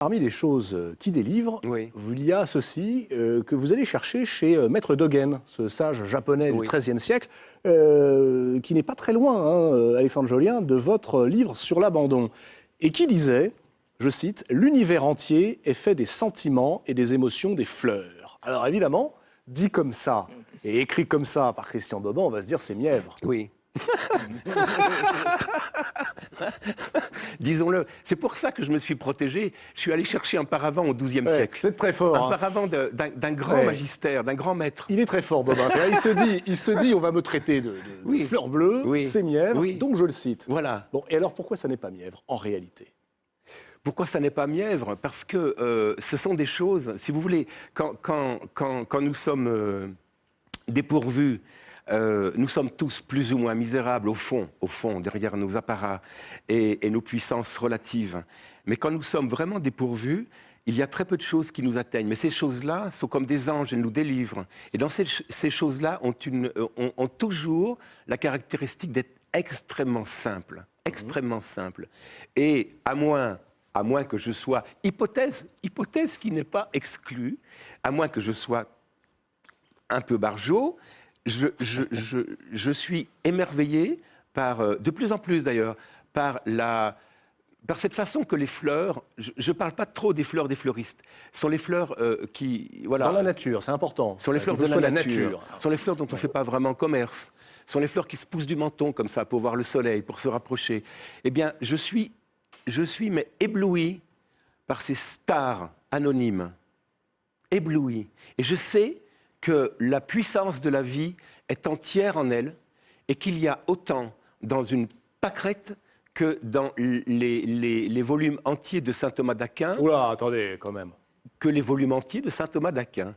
Parmi les choses qui délivrent, Oui. il y a ceci que vous allez chercher chez Maître Dogen, ce sage japonais du Oui. XIIIe siècle, qui n'est pas très loin, hein, Alexandre Jolien, de votre livre sur l'abandon, et qui disait, je cite, « L'univers entier est fait des sentiments et des émotions des fleurs ». Alors évidemment, dit comme ça et écrit comme ça par Christian Boban, on va se dire c'est mièvre. Oui. Disons-le. C'est pour ça que je me suis protégé. Je suis allé chercher un paravent au XIIe siècle. Vous êtes très fort. Un Hein. paravent d'un grand magistère, d'un grand maître. Il est très fort, Bobin. Il se dit, on va me traiter de Oui. fleur bleue, Oui. c'est mièvre, Oui. donc je le cite. Voilà. Bon, et alors pourquoi ça n'est pas mièvre, en réalité? Pourquoi ça n'est pas mièvre? Parce que ce sont des choses, si vous voulez, quand nous sommes dépourvus, nous sommes tous plus ou moins misérables au fond, derrière nos apparats et nos puissances relatives. Mais quand nous sommes vraiment dépourvus, il y a très peu de choses qui nous atteignent. Mais ces choses-là sont comme des anges, elles nous délivrent. Et dans ces choses-là ont toujours la caractéristique d'être extrêmement simples. Extrêmement simples. Et à moins que je sois, hypothèse qui n'est pas exclue, à moins que je sois un peu barjot, je suis émerveillé par, de plus en plus d'ailleurs, par cette façon que les fleurs, je ne parle pas trop des fleurs des fleuristes, sont les fleurs qui... Voilà, dans la nature, c'est important. sont les fleurs de la nature, sont les fleurs dont on ne fait pas vraiment commerce, sont les fleurs qui se poussent du menton comme ça pour voir le soleil, pour se rapprocher. Eh bien, je suis mais ébloui par ces stars anonymes, ébloui. Et je sais que la puissance de la vie est entière en elle et qu'il y a autant dans une pâquerette que dans les volumes entiers de saint Thomas d'Aquin. Oula, attendez, quand même. Que les volumes entiers de saint Thomas d'Aquin.